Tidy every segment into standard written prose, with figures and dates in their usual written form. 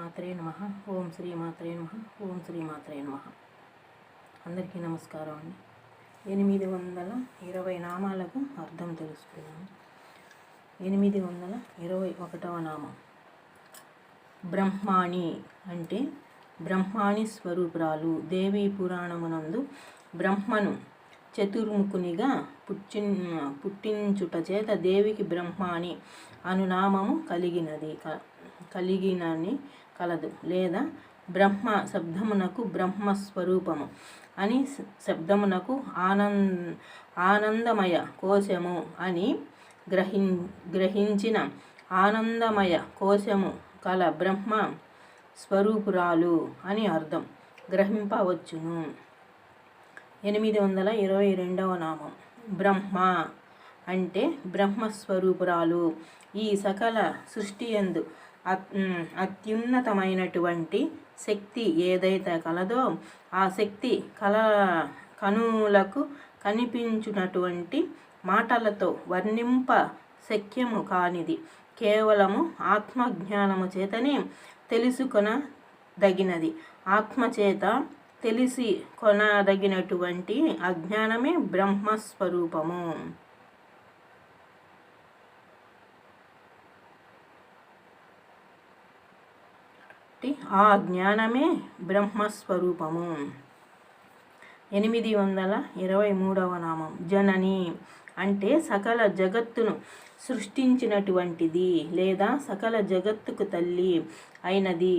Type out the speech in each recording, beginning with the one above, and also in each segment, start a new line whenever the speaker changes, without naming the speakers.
మాత్రే నమః. ఓం శ్రీ మాత్రే నమః. ఓం శ్రీ మాత్రే నమః. అందరికీ నమస్కారం అండి. 820 నామాలకు అర్థం తెలుసుకున్నాము. 821వ నామం బ్రహ్మాణి అంటే బ్రహ్మాణి స్వరూపురాలు. దేవీ పురాణమునందు బ్రహ్మను చతుర్ముఖునిగా పుట్టించుట చేత దేవికి బ్రహ్మాణి అను నామము కలిగినని కలదు. లేదా బ్రహ్మ శబ్దమునకు బ్రహ్మస్వరూపము అని, శబ్దమునకు ఆనందమయ కోశము అని గ్రహించిన ఆనందమయ కోశము కల బ్రహ్మ స్వరూపురాలు అని అర్థం గ్రహింపవచ్చును. 822వ నామం బ్రహ్మ అంటే బ్రహ్మస్వరూపురాలు. ఈ సకల సృష్టియందు అత్యున్నతమైనటువంటి శక్తి ఏదైతే కలదో ఆ శక్తి కనులకు కనిపించునటువంటి మాటలతో వర్ణింప శక్యము కానిది. కేవలము ఆత్మజ్ఞానము చేతనే తెలుసుకొనదగినది. ఆత్మచేత తెలిసి కొనదగినటువంటి అజ్ఞానమే బ్రహ్మస్వరూపము. ఆ జ్ఞానమే బ్రహ్మస్వరూపము. 823వ నామం జనని అంటే సకల జగత్తును సృష్టించినటువంటిది లేదా సకల జగత్తుకు తల్లి అయినది.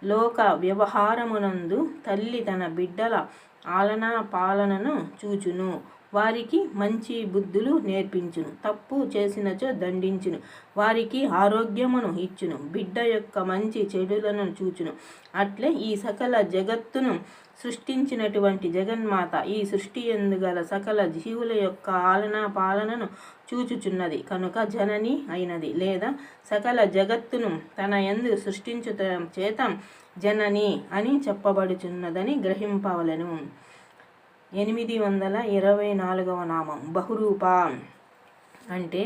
లోక వ్యవహారమునందు తల్లి తన బిడ్డల ఆలనా పాలనను చూచును. వారికి మంచి బుద్ధులు నేర్పించును. తప్పు చేసినచో దండించును. వారికి ఆరోగ్యమును ఇచ్చును. బిడ్డ యొక్క మంచి చెడులను చూచును. అట్లే ఈ సకల జగత్తును సృష్టించినటువంటి జగన్మాత ఈ సృష్టి యందు గల సకల జీవుల యొక్క ఆలనా పాలనను చూచుచున్నది కనుక జనని అయినది. లేదా సకల జగత్తును తన యందు సృష్టించుట చేత జనని అని చెప్పబడుచున్నదని గ్రహింపవలెను. 824వ నామం బహురూప అంటే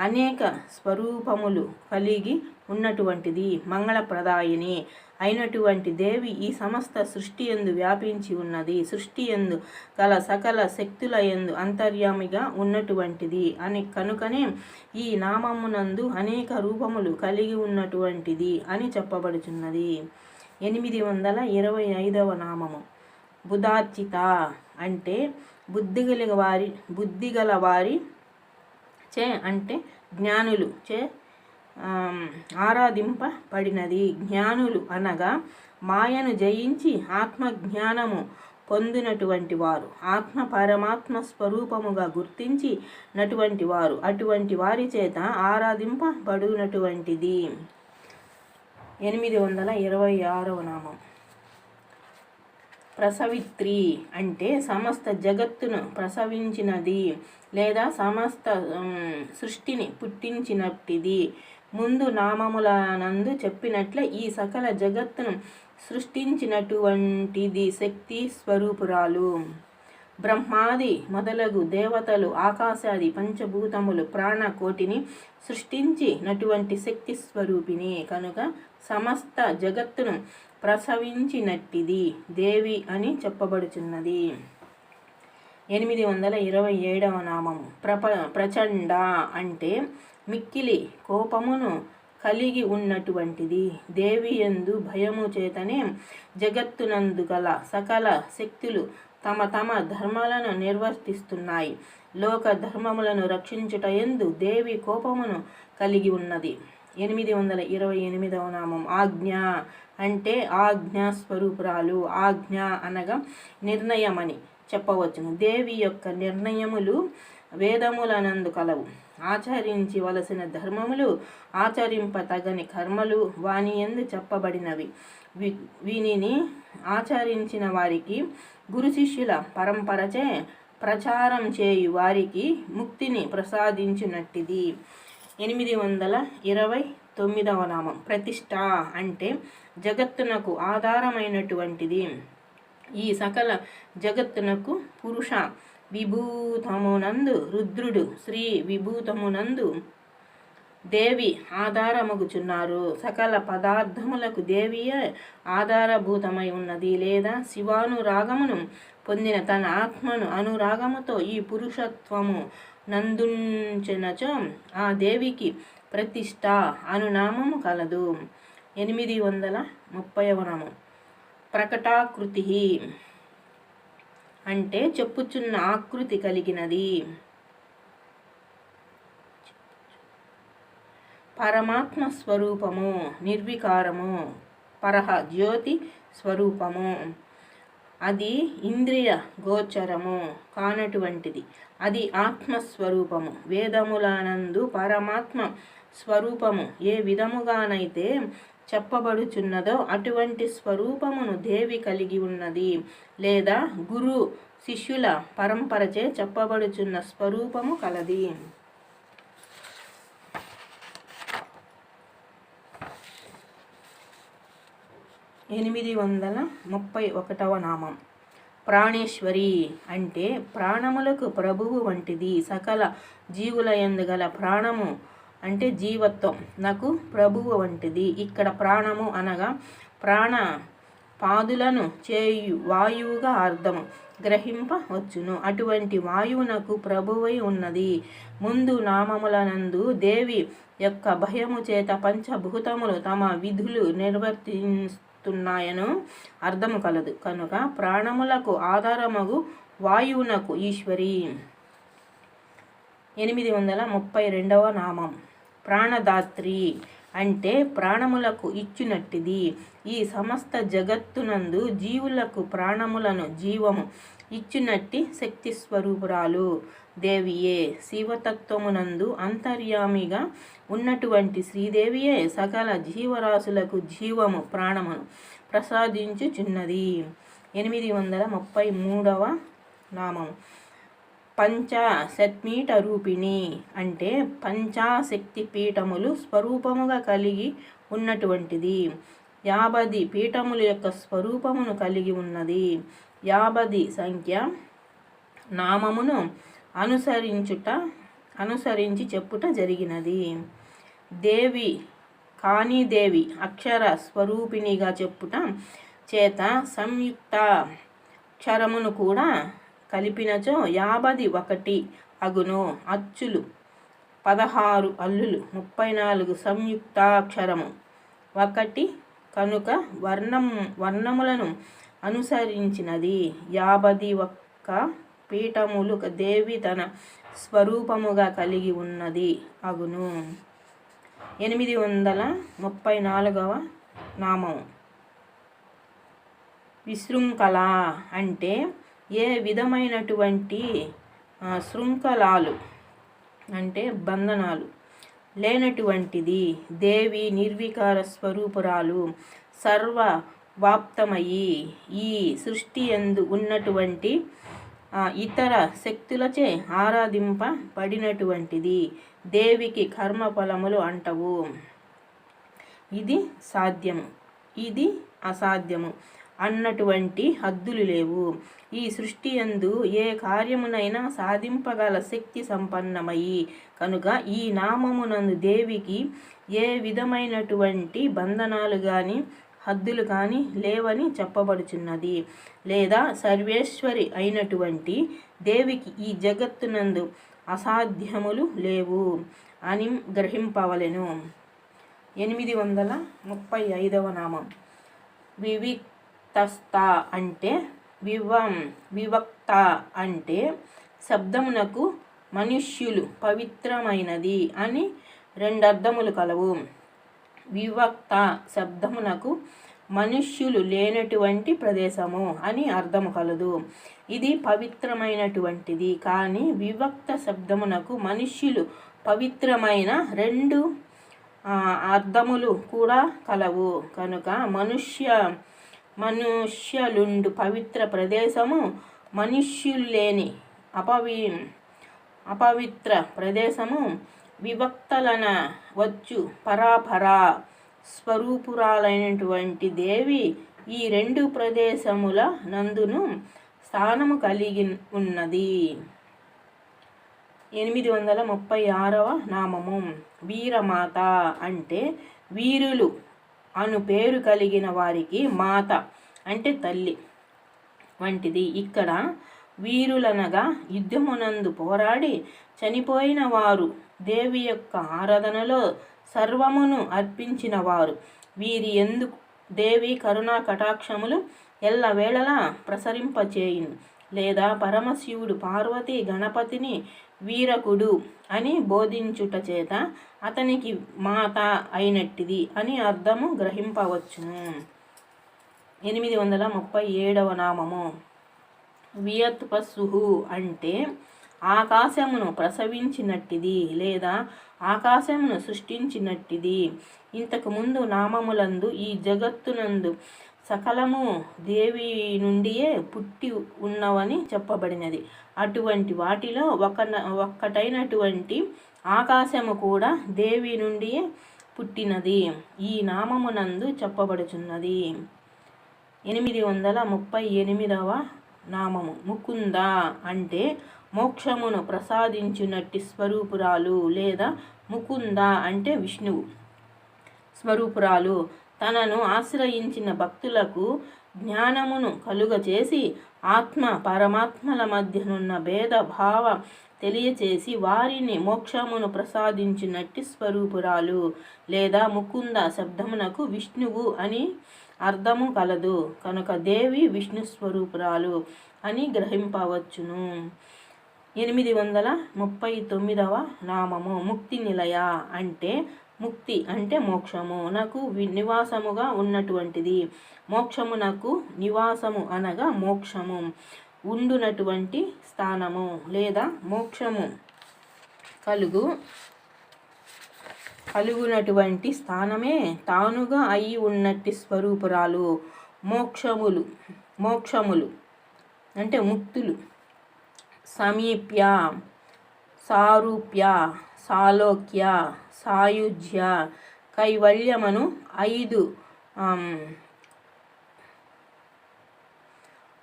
అనేక స్వరూపములు కలిగి ఉన్నటువంటిది. మంగళప్రదాయిని అయినటువంటి దేవి ఈ సమస్త సృష్టి యందు వ్యాపించి ఉన్నది. సృష్టి యందు గల సకల శక్తుల యందు అంతర్యామిగా ఉన్నటువంటిది అని కనుకనే ఈ నామమునందు అనేక రూపములు కలిగి ఉన్నటువంటిది అని చెప్పబడుచున్నది. 825వ నామము బుధార్చిత అంటే బుద్ధిగల వారి చే అంటే జ్ఞానులు చే ఆరాధింపబడినది. జ్ఞానులు అనగా మాయను జయించి ఆత్మజ్ఞానము పొందినటువంటి వారు, ఆత్మ పరమాత్మ స్వరూపముగా గుర్తించినటువంటి వారు. అటువంటి వారి చేత ఆరాధింపబడినటువంటిది. 826వ నామం ప్రసవిత్రి అంటే సమస్త జగత్తును ప్రసవించినది లేదా సమస్త సృష్టిని పుట్టించినట్టిది. ముందు నామములనందు చెప్పినట్లే ఈ సకల జగత్తును సృష్టించినటువంటిది శక్తి స్వరూపురాలు. బ్రహ్మాది మొదలగు దేవతలు ఆకాశాది పంచభూతములు ప్రాణకోటిని సృష్టించినటువంటి శక్తి స్వరూపిణి కనుక సమస్త జగత్తును ప్రసవించినట్టిది దేవి అని చెప్పబడుచున్నది. 827వ నామము ప్రచండ అంటే మిక్కిలి కోపమును కలిగి ఉన్నటువంటిది. దేవి యందు భయము చేతనే జగత్తునందు గల సకల శక్తులు తమ తమ ధర్మాలను నిర్వర్తిస్తున్నాయి. లోక ధర్మములను రక్షించుట యందు దేవి కోపమును కలిగి ఉన్నది. 828వ నామం ఆజ్ఞ అంటే ఆజ్ఞా స్వరూపురాలు. ఆజ్ఞ అనగా నిర్ణయమని చెప్పవచ్చును. దేవి యొక్క నిర్ణయములు వేదములనందు కలవు. ఆచరించవలసిన ధర్మములు, ఆచరింపతగని కర్మలు వాని యందు చెప్పబడినవి. వీనిని ఆచరించిన వారికి గురు శిష్యుల పరంపరచే ప్రచారం చేయు వారికి ముక్తిని ప్రసాదించినట్టిది. 829వ నామం ప్రతిష్ఠ అంటే జగత్తునకు ఆధారమైనటువంటిది. ఈ సకల జగత్తునకు పురుష విభూతమునందు రుద్రుడు, స్త్రీ విభూతమునందు దేవి ఆధారమగుచున్నారు. సకల పదార్థములకు దేవియే ఆధారభూతమై ఉన్నది. లేదా శివానురాగమును పొందిన తన ఆత్మను అనురాగముతో ఈ పురుషత్వము నందుంచెనచో ఆ దేవికి ప్రతిష్ట అనునామము కలదు. 830వ నామం ప్రకటాకృతి అంటే చెప్పుచున్న ఆకృతి కలిగినది. పరమాత్మ స్వరూపము, నిర్వికారము, పరహ జ్యోతి స్వరూపము. అది ఇంద్రియ గోచరము కానటువంటిది. అది ఆత్మస్వరూపము. వేదములనందు పరమాత్మ స్వరూపము ఏ విధముగానైతే చెప్పబడుచున్నదో అటువంటి స్వరూపమును దేవి కలిగి ఉన్నది. లేదా గురు శిష్యుల పరంపరచే చెప్పబడుచున్న స్వరూపము కలది. 831వ నామం ప్రాణేశ్వరి అంటే ప్రాణములకు ప్రభువు వంటిది. సకల జీవుల యందు గల ప్రాణము అంటే జీవత్వం నాకు ప్రభువు వంటిది. ఇక్కడ ప్రాణము అనగా ప్రాణ పాదులను చేయు వాయువుగా అర్థము గ్రహింపవచ్చును. అటువంటి వాయువునకు ప్రభువై ఉన్నది. ముందు నామములనందు దేవి యొక్క భయము చేత పంచభూతములు తమ విధులు నిర్వర్తిస్తున్నాయను అర్థము కలదు. కనుక ప్రాణములకు ఆధారమగు వాయువునకు ఈశ్వరి. 832వ నామం ప్రాణదాత్రి అంటే ప్రాణములకు ఇచ్చినట్టిది. ఈ సమస్త జగత్తునందు జీవులకు ప్రాణములను జీవము ఇచ్చినట్టి శక్తి స్వరూపురాలు దేవియే. శివతత్వమునందు అంతర్యామిగా ఉన్నటువంటి శ్రీదేవియే సకల జీవరాశులకు జీవము ప్రాణమును ప్రసాదించుచున్నది. 833వ నామం పంచాశత్పీఠ రూపిణి అంటే పంచాశక్తి పీఠములు స్వరూపముగా కలిగి ఉన్నటువంటిది. 50 పీఠముల యొక్క స్వరూపమును కలిగి ఉన్నది. 50 సంఖ్య నామమును అనుసరించి చెప్పుట జరిగినది. దేవి కాని దేవి అక్షర స్వరూపిణిగా చెప్పుట చేత సంయుక్త అక్షరమును కూడా కలిపినచో 51 అగును. అచ్చులు 16 అల్లులు 34 సంయుక్తాక్షరము 1 కనుక వర్ణములను అనుసరించినది. 51 పీఠములు దేవి తన స్వరూపముగా కలిగి ఉన్నది అగును. 834వ నామం విశృంఖల అంటే ఏ విధమైనటువంటి శృంఖలాలు అంటే బంధనాలు లేనటువంటిది. దేవి నిర్వికార స్వరూపురాలు సర్వవ్యాప్తమయి ఈ సృష్టి యందు ఉన్నటువంటి ఇతర శక్తులచే ఆరాధింపబడినటువంటిది. దేవికి కర్మఫలములు అంటవు. ఇది సాధ్యము, ఇది అసాధ్యము అన్నటువంటి హద్దులు లేవు. ఈ సృష్టి యందు ఏ కార్యమునైనా సాధింపగల శక్తి సంపన్నమయి కనుక ఈ నామమునందు దేవికి ఏ విధమైనటువంటి బంధనాలు గాని హద్దులు కానీ లేవని చెప్పబడుచున్నది. లేదా సర్వేశ్వరి అయినటువంటి దేవికి ఈ జగత్తునందు అసాధ్యములు లేవు అని గ్రహింపవలెను. 835వ నామం వివిక్తస్థ అంటే వివక్త అంటే శబ్దమునకు మనుష్యులు పవిత్రమైనది అని 2 అర్థములు కలవు. వివక్త శబ్దమునకు మనుష్యులు లేనటువంటి ప్రదేశము అని అర్థము కలదు. ఇది పవిత్రమైనటువంటిది. కానీ వివక్త శబ్దమునకు మనుష్యులు పవిత్రమైన 2 అర్థములు కూడా కలవు. కనుక మనుష్యులుండు పవిత్ర ప్రదేశము, మనుష్యులు లేని అపవిత్ర ప్రదేశము. వివక్తలన వచ్చు పరాపరా స్వరూపురాలైనటువంటి దేవి ఈ 2 ప్రదేశముల నందును స్థానము కలిగి ఉన్నది. 836వ నామము వీరమాత అంటే వీరులు అను పేరు కలిగిన వారికి మాత అంటే తల్లి వంటిది. ఇక్కడ వీరులనగా యుద్ధమునందు పోరాడి చనిపోయిన వారు, దేవి యొక్క ఆరాధనలో సర్వమును అర్పించిన వారు. వీరి యందు దేవి కరుణా కటాక్షములు ఎల్లవేళలా ప్రసరింపచేయును. లేదా పరమశివుడు పార్వతీ గణపతిని వీరకుడు అని బోధించుట చేత అతనికి మాత అయినట్టిది అని అర్థము గ్రహింపవచ్చును. 837వ నామము వియత్పస్సుః అంటే ఆకాశమును ప్రసవించినట్టిది లేదా ఆకాశమును సృష్టించినట్టిది. ఇంతకుముందు నామములందు ఈ జగత్తునందు సకలము దేవి నుండియే పుట్టి ఉన్నవని చెప్పబడినది. అటువంటి వాటిలో ఒక్కటైనటువంటి ఆకాశము కూడా దేవి నుండియే పుట్టినది ఈ నామమునందు చెప్పబడుచున్నది. 838వ నామము ముకుంద అంటే మోక్షమును ప్రసాదించునట్టి స్వరూపురాలు లేదా ముకుంద అంటే విష్ణువు స్వరూపురాలు. తనను ఆశ్రయించిన భక్తులకు జ్ఞానమును కలుగచేసి ఆత్మ పరమాత్మల మధ్యనున్న భేదభావ తెలియచేసి వారిని మోక్షమును ప్రసాదించినట్టి స్వరూపురాలు లేదా ముకుంద శబ్దమునకు విష్ణువు అని అర్థము కలదు కనుక దేవి విష్ణు స్వరూపురాలు అని గ్రహింపవచ్చును. 839వ నామము ముక్తి నిలయ అంటే ముక్తి అంటే మోక్షము నాకు నివాసముగా ఉన్నటువంటిది. మోక్షమునకు నివాసము అనగా మోక్షము ఉండునటువంటి స్థానము లేదా మోక్షము కలుగునటువంటి స్థానమే తానుగా అయి ఉన్నట్టి స్వరూపురాలు. మోక్షములు అంటే ముక్తులు సమీప్య, సారూప్య, సాలోక్య, సాయుజ్య, కైవల్యమను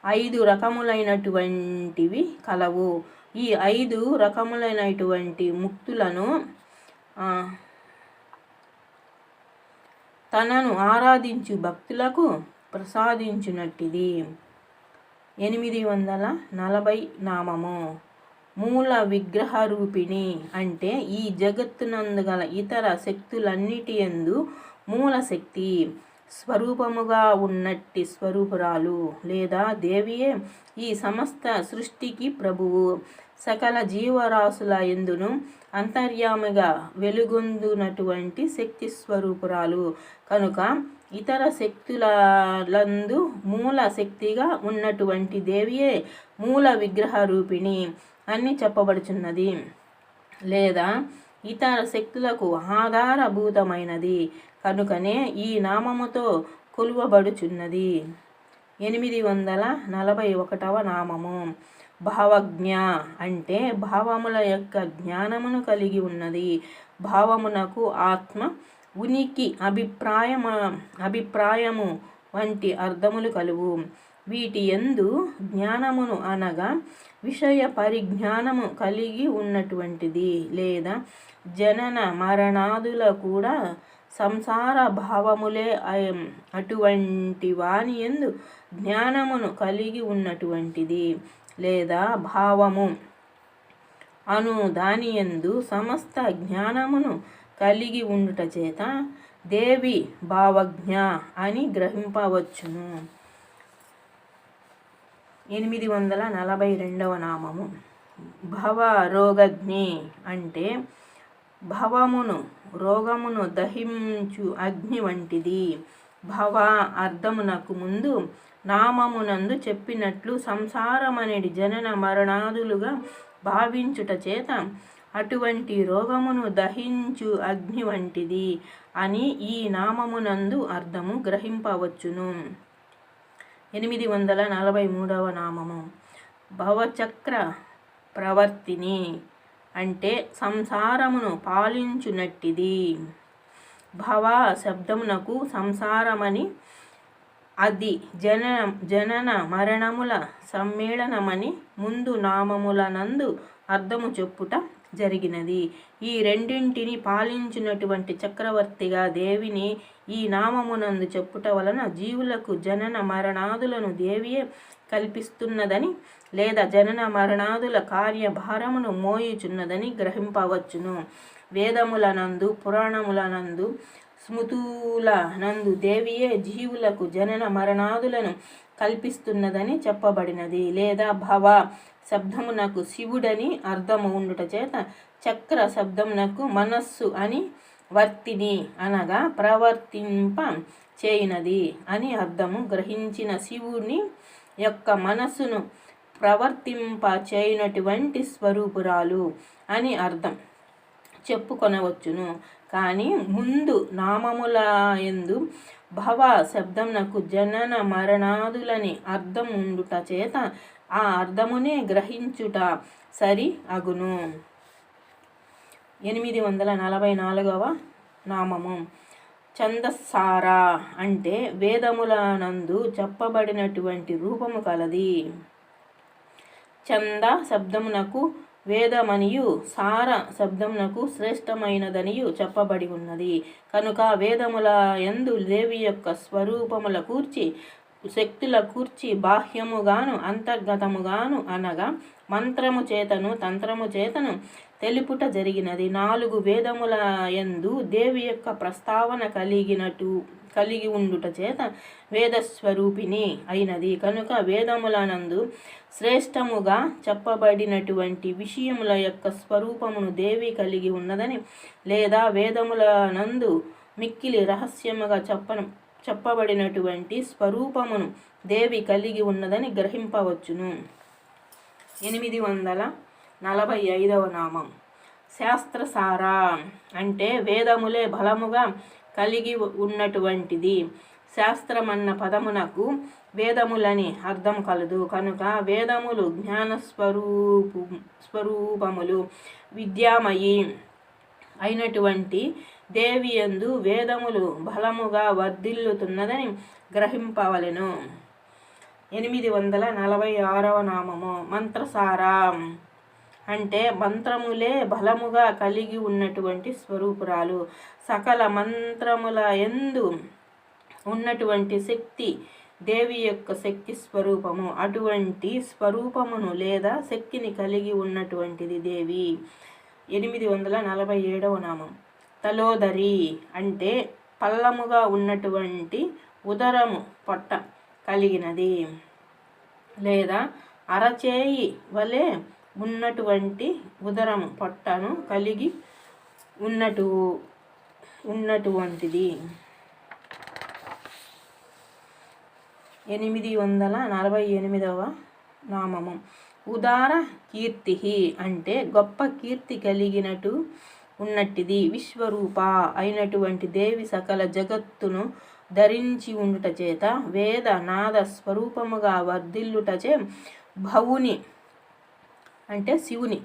5 రకములైనటువంటివి కలవు. ఈ 5 రకములైనటువంటి ముక్తులను తనను ఆరాధించు భక్తులకు ప్రసాదించునట్టిది. 840 నామము మూల విగ్రహ రూపిణి అంటే ఈ జగత్తునందు గల ఇతర శక్తులన్నిటి యందు మూల శక్తి స్వరూపముగా ఉన్నట్టి స్వరూపురాలు లేదా దేవియే ఈ సమస్త సృష్టికి ప్రభువు. సకల జీవరాశుల యందును అంతర్యామిగా వెలుగొందునటువంటి శక్తి స్వరూపురాలు కనుక ఇతర శక్తులందు మూల శక్తిగా ఉన్నటువంటి దేవియే మూల విగ్రహ రూపిణి అని చెప్పబడుచున్నది లేదా ఇతర శక్తులకు ఆధారభూతమైనది కనుకనే ఈ నామముతో కొలువబడుచున్నది. 841వ నామము భావజ్ఞ అంటే భావముల యొక్క జ్ఞానమును కలిగి ఉన్నది. భావమునకు ఆత్మ, ఉనికి, అభిప్రాయము వంటి అర్థములు కలువు. వీటి యందు జ్ఞానమును అనగా విషయ పరిజ్ఞానము కలిగి ఉన్నటువంటిది లేదా జనన మరణాదుల కూడా సంసార భావములే అటువంటి వాని యందు జ్ఞానమును కలిగి ఉన్నటువంటిది లేదా భావము అను దాని యందు సమస్త జ్ఞానమును కలిగి ఉండుట చేత దేవి భావజ్ఞ అని గ్రహింపవచ్చును. 842వ నామము భవరోగజ్ఞి అంటే భవమును రోగమును దహించు అగ్ని వంటిది. భవ అర్థమునకు ముందు నామమునందు చెప్పినట్లు సంసారమనేది జనన మరణాదులుగా భావించుట చేత అటువంటి రోగమును దహించు అగ్ని వంటిది అని ఈ నామమునందు అర్థము గ్రహింపవచ్చును. 843వ నామము భవచక్ర ప్రవర్తిని అంటే సంసారమును పాలించునట్టిది. భవ శబ్దమునకు సంసారమని అది జనన మరణముల సమ్మేళనమని ముందు నామములనందు అర్థము చెప్పుట జరిగినది. ఈ రెండింటిని పాలించినటువంటి చక్రవర్తిగా దేవిని ఈ నామమునందు చెప్పుట వలన జీవులకు జనన మరణాదులను దేవియే కల్పిస్తున్నదని లేదా జనన మరణాదుల కార్యభారమును మోయుచున్నదని గ్రహింపవచ్చును. వేదములనందు పురాణములనందు స్మృతులనందు దేవియే జీవులకు జనన మరణాదులను కల్పిస్తున్నదని చెప్పబడినది. లేదా భవ శబ్దమునకు శివుడని అర్థము ఉండుట చేత చక్ర శబ్దమునకు మనస్సు అని వర్తిని అనగా ప్రవర్తింప చేయునది అని అర్థము. గ్రహించిన శివుని యొక్క మనస్సును ప్రవర్తింప చేయనటువంటి స్వరూపురాలు అని అర్థం చెప్పుకొనవచ్చును. కానీ ముందు నామముల యందు భవ శబ్దమునకు జనన మరణాదులని అర్థం ఉండుట చేత ఆ అర్థమునే గ్రహించుట సరి అగును. 844వ నామము ఛందస్సార అంటే వేదములనందు చెప్పబడినటువంటి రూపము కలది. ఛంద శబ్దమునకు వేదమనియు సార శబ్దమునకు శ్రేష్టమైనదనియు చెప్పబడి ఉన్నది. కనుక వేదముల యందు దేవి యొక్క స్వరూపముల కూర్చి శక్తుల కూర్చి బాహ్యముగాను అంతర్గతముగాను అనగా మంత్రము చేతను తంత్రము చేతను తెలుపుట జరిగినది. 4 వేదముల యందు దేవి యొక్క ప్రస్తావన కలిగి ఉండుట చేత వేదస్వరూపిణి అయినది. కనుక వేదములనందు శ్రేష్టముగా చెప్పబడినటువంటి విషయముల యొక్క స్వరూపమును దేవి కలిగి ఉన్నదని లేదా వేదముల నందు మిక్కిలి రహస్యముగా చెప్పబడినటువంటి స్వరూపమును దేవి కలిగి ఉన్నదని గ్రహింపవచ్చును. 845వ నామం శాస్త్రసార అంటే వేదములే బలముగా కలిగి ఉన్నటువంటిది. శాస్త్రమన్న పదమునకు వేదములని అర్థం కలదు. కనుక వేదములు జ్ఞాన స్వరూపములు విద్యామయి అయినటువంటి దేవి యందు వేదములు బలముగా వర్ధిల్లుతున్నదని గ్రహింపవలెను. 846వ నామము మంత్రసార అంటే మంత్రములే బలముగా కలిగి ఉన్నటువంటి స్వరూపురాలు. సకల మంత్రముల యందు ఉన్నటువంటి శక్తి దేవి యొక్క శక్తి స్వరూపము. అటువంటి స్వరూపమును లేదా శక్తిని కలిగి ఉన్నటువంటిది దేవి. 847వ నామం తలోదరి అంటే పల్లముగా ఉన్నటువంటి ఉదరము పొట్ట కలిగినది లేదా అరచేయి వలె ఉన్నటువంటి ఉదరము పొట్టను కలిగి ఉన్నటువంటిది. 848వ నామము ఉదార కీర్తి అంటే గొప్ప కీర్తి కలిగినట్టు ఉన్నట్టిది. విశ్వరూప అయినటువంటి దేవి సకల జగత్తును ధరించి ఉండుట చేత వేద నాద స్వరూపముగా వర్ధిల్లుటచే భవుని అంటే శివుని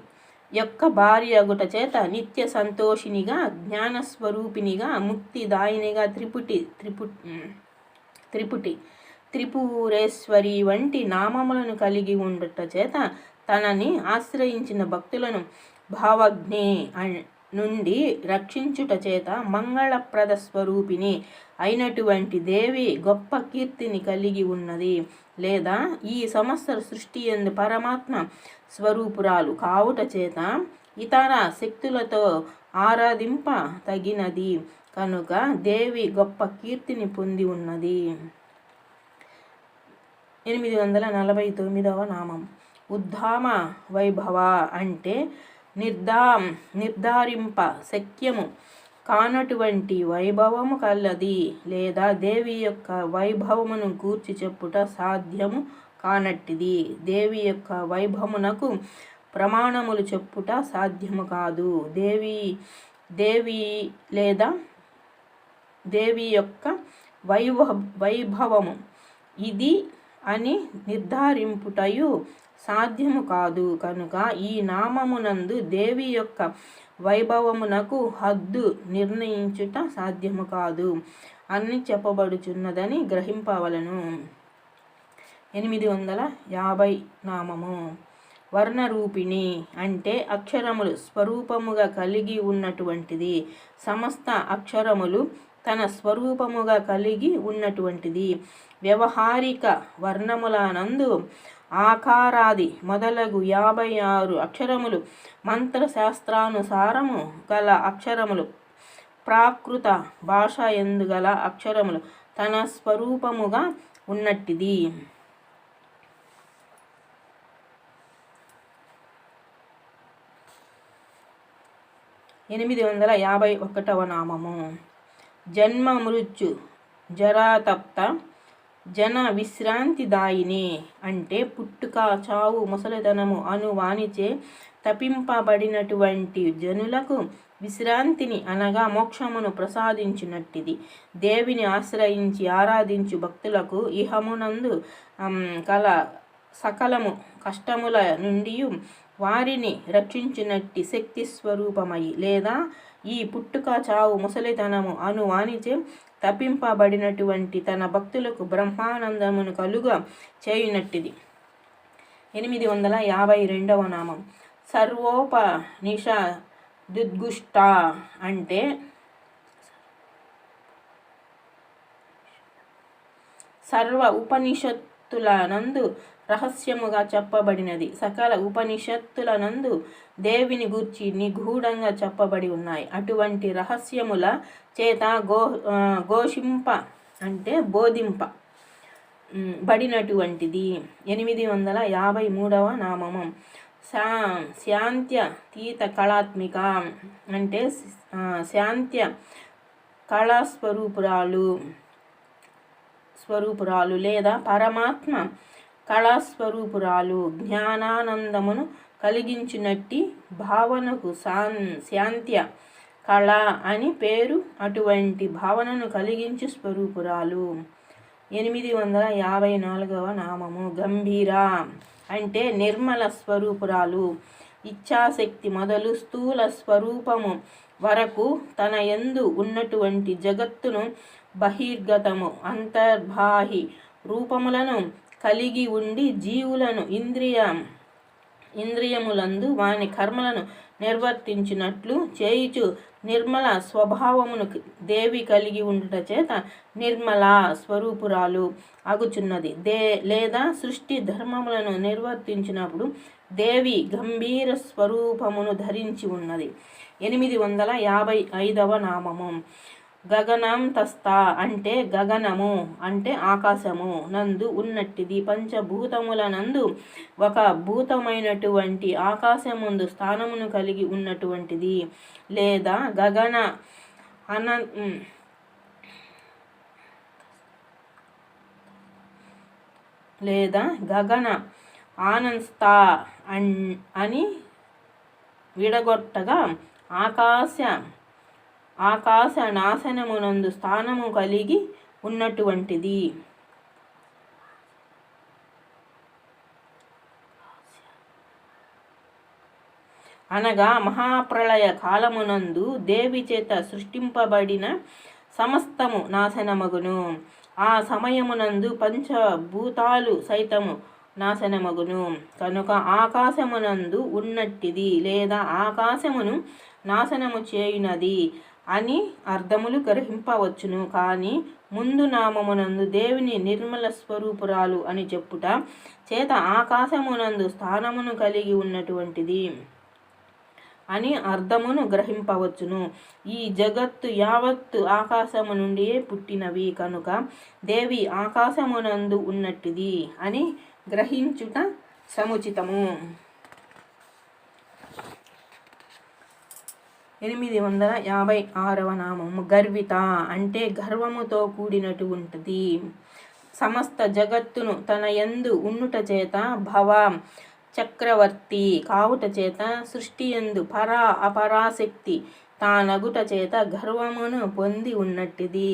యొక్క భార్య అగుట చేత నిత్య సంతోషినిగా జ్ఞానస్వరూపినిగా ముక్తిదాయినిగా త్రిపురేశ్వరి వంటి నామములను కలిగి ఉండుట చేత తనని ఆశ్రయించిన భక్తులను భావగ్ని నుండి రక్షించుట చేత మంగళప్రద స్వరూపిణి అయినటువంటి దేవి గొప్ప కీర్తిని కలిగి ఉన్నది. లేదా ఈ సమస్త సృష్టి యందు పరమాత్మ స్వరూపురాలు కావుట చేత ఇతర శక్తులతో ఆరాధింప తగినది. కనుక దేవి గొప్ప కీర్తిని పొంది ఉన్నది. 849వ నామం ఉద్ధామ వైభవ అంటే నిర్ధారింప శక్యము కానటువంటి వైభవము కలది. లేదా దేవి యొక్క వైభవమును గూర్చి చెప్పుట సాధ్యము కానట్టిది. దేవి యొక్క వైభవమునకు ప్రమాణములు చెప్పుట సాధ్యము కాదు. దేవి యొక్క వైభవము ఇది అని నిర్ధారింపుటయు సాధ్యము కాదు. కనుక ఈ నామమునందు దేవి యొక్క వైభవమునకు హద్దు నిర్ణయించుట సాధ్యము కాదు అని చెప్పబడుచున్నదని గ్రహింపవలను. 850 నామము వర్ణరూపిణి అంటే అక్షరములు స్వరూపముగా కలిగి ఉన్నటువంటిది. సమస్త అక్షరములు తన స్వరూపముగా కలిగి ఉన్నటువంటిది. వ్యవహారిక వర్ణములనందు ఆకారాది మొదలగు 56 అక్షరములు మంత్రశాస్త్రానుసారము గల అక్షరములు. ప్రాకృత భాష ఎందు గల అక్షరములు తన స్వరూపముగా ఉన్నట్టిది. 851వ నామము జన్మ మృత్యు జరాతప్త జన విశ్రాంతిదాయిని అంటే పుట్టుక చావు ముసలితనము అను వానిచే తపింపబడినటువంటి జనులకు విశ్రాంతిని అనగా మోక్షమును ప్రసాదించినట్టిది. దేవిని ఆశ్రయించి ఆరాధించు భక్తులకు ఇహమునందు కల సకలము కష్టముల నుండి వారిని రక్షించినట్టి శక్తి స్వరూపమై లేదా ఈ పుట్టుక చావు ముసలితనము అను వానిచే తప్పింపబడినటువంటి తన భక్తులకు బ్రహ్మానందమును కలుగా చేయునట్టిది. 852వ నామం సర్వోపనిషదుద్గుష్ట అంటే సర్వ ఉపనిషత్తులనందు రహస్యముగా చెప్పబడినది. సకల ఉపనిషత్తులనందు దేవిని గూర్చి నిగూఢంగా చెప్పబడి ఉన్నాయి. అటువంటి రహస్యముల చేత ఘోషింప అంటే బోధింప బడినటువంటిది. 853వ నామము శాంత్యతీత కళాత్మిక అంటే శాంత్య కళాస్వరూపురాలు లేదా పరమాత్మ కళాస్వరూపురాలు. జ్ఞానానందమును కలిగించినట్టి భావనకు శాంత్య కళ అని పేరు. అటువంటి భావనను కలిగించు స్వరూపురాలు. 854వ నామము గంభీర అంటే నిర్మల స్వరూపురాలు. ఇచ్ఛాశక్తి మొదలు స్థూల స్వరూపము వరకు తన యందు ఉన్నటువంటి జగత్తును బహిర్గతము అంతర్బాహి రూపములను కలిగి ఉండి జీవులను ఇంద్రియములందు వాని కర్మలను నిర్వర్తించినట్లు చేయుచు నిర్మల స్వభావమును దేవి కలిగి ఉండుట చేత నిర్మల స్వరూపురాలు అగుచున్నది. లేదా సృష్టి ధర్మములను నిర్వర్తించినప్పుడు దేవి గంభీర స్వరూపమును ధరించి ఉన్నది. 855వ నామము గగనంతస్థ అంటే గగనము అంటే ఆకాశము నందు ఉన్నట్టిది. పంచభూతముల నందు ఒక భూతమైనటువంటి ఆకాశముందు స్థానమును కలిగి ఉన్నటువంటిది. లేదా గగన ఆనంస్థ అని విడగొట్టగా ఆకాశ నాశనమునందు స్థానము కలిగి ఉన్నటువంటిది. అనగా మహాప్రళయ కాలమునందు దేవి చేత సృష్టింపబడిన సమస్తము నాశనమగును. ఆ సమయమునందు పంచభూతాలు సైతము నాశనమగును. కనుక ఆకాశమునందు ఉన్నట్టిది లేదా ఆకాశమును నాశనము చేయునది అని అర్థములు గ్రహింపవచ్చును. కానీ ముందు నామమునందు దేవిని నిర్మల స్వరూపురాలు అని చెప్పుట చేత ఆకాశమునందు స్థానమును కలిగి ఉన్నటువంటిది అని అర్థమును గ్రహింపవచ్చును. ఈ జగత్తు యావత్తు ఆకాశము నుండియే పుట్టినవి కనుక దేవి ఆకాశమునందు ఉన్నట్టిది అని గ్రహించుట సముచితము. 856వ నామము గర్విత అంటే గర్వముతో కూడినటువంటిది. సమస్త జగత్తును తన యందు ఉండుట చేత భవ చక్రవర్తి కావుట చేత సృష్టి యందు పరా అపరాశక్తి తానగుట చేత గర్వమును పొంది ఉన్నట్టిది.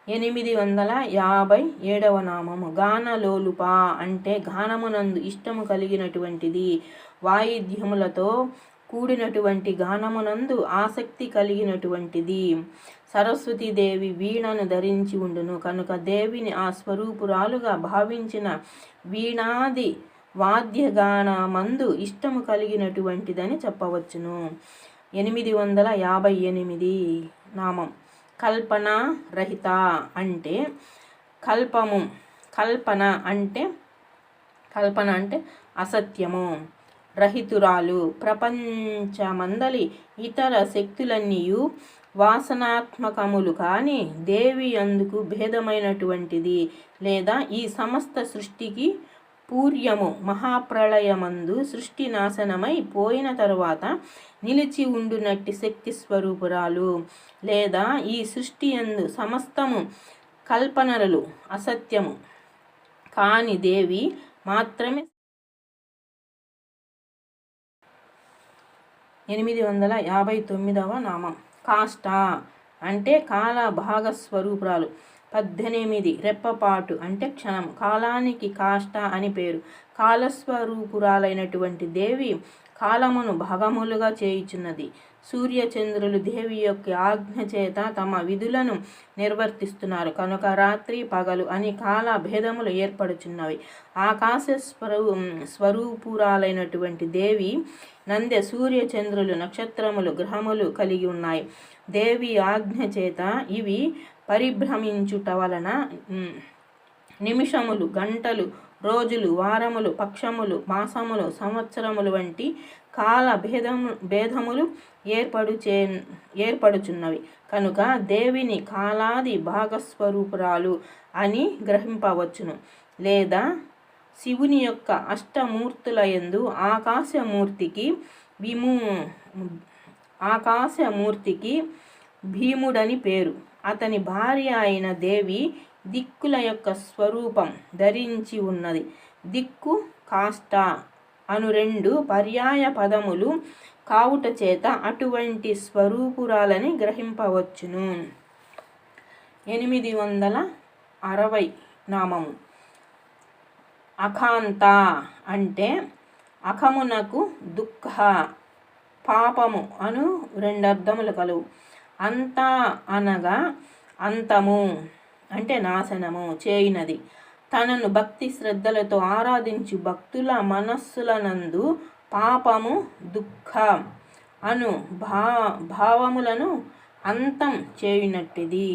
857వ నామము గానలోలుప అంటే గానమునందు ఇష్టము కలిగినటువంటిది. వాయిద్యములతో కూడినటువంటి గానమునందు ఆసక్తి కలిగినటువంటిది. సరస్వతీదేవి వీణను ధరించి ఉండును కనుక దేవిని ఆ స్వరూపురాలుగా భావించిన వీణాది వాద్యగానమందు ఇష్టము కలిగినటువంటిదని చెప్పవచ్చును. 858 నామం కల్పన రహిత అంటే కల్పన అంటే అసత్యము, రహితురాలు, ప్రపంచమందలి ఇతర శక్తులన్నీయు వాసనాత్మకములు కాని దేవి అందుకు భేదమైనటువంటిది లేదా ఈ సమస్త సృష్టికి పూర్యము మహాప్రళయమందు సృష్టి నాశనమై పోయిన తరువాత నిలిచి ఉండునట్టి శక్తి స్వరూపురాలు లేదా ఈ సృష్టి యందు సమస్తము కల్పనలు అసత్యము కాని దేవి మాత్రమే. 859 నామం కాష్ట అంటే కాల భాగస్వరూపురాలు. 18 రెప్పపాటు అంటే క్షణం. కాలానికి కాష్ట అని పేరు. కాలస్వరూపురాలైనటువంటి దేవి కాలమును భాగములుగా చేయుచున్నది. సూర్యచంద్రులు దేవి యొక్క ఆజ్ఞ చేత తమ విధులను నిర్వర్తిస్తున్నారు కనుక రాత్రి పగలు అని కాల భేదములు ఏర్పడుచున్నవి. ఆకాశ స్వరూపురాలైనటువంటి దేవి నందె సూర్యచంద్రులు నక్షత్రములు గ్రహములు కలిగి ఉన్నాయి. దేవి ఆజ్ఞ చేత ఇవి పరిభ్రమించుట వలన నిమిషములు, గంటలు, రోజులు, వారములు, పక్షములు, మాసములు, సంవత్సరములు వంటి కాల భేదములు ఏర్పడుచున్నవి కనుక దేవిని కాలాది భాగస్వరూపురాలు అని గ్రహింపవచ్చును. లేదా శివుని యొక్క అష్టమూర్తులయందు ఆకాశమూర్తికి భీముడని పేరు. అతని భార్య అయిన దేవి దిక్కుల యొక్క స్వరూపం ధరించి ఉన్నది. దిక్కు కాష్ట అను 2 పర్యాయ పదములు కావుట చేత అటువంటి స్వరూపురాలని గ్రహింపవచ్చును. 860 నామము అఖాంత అంటే అఖమునకు దుఃఖ, పాపము అను 2 అర్థములు కలువు. అంత అనగా అంతము అంటే నాశనము చేయునది. తనను భక్తి శ్రద్ధలతో ఆరాధించు భక్తుల మనస్సులనందు పాపము, దుఃఖ అను భావములను అంతం చేయునట్టిది.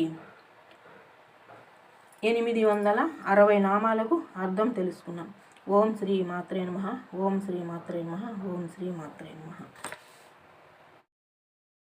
860 నామాలకు అర్థం తెలుసుకున్నాం. ఓం శ్రీ మాత్రే నమః. ఓం శ్రీ మాత్రే నమః. ఓం శ్రీ మాత్రే నమః.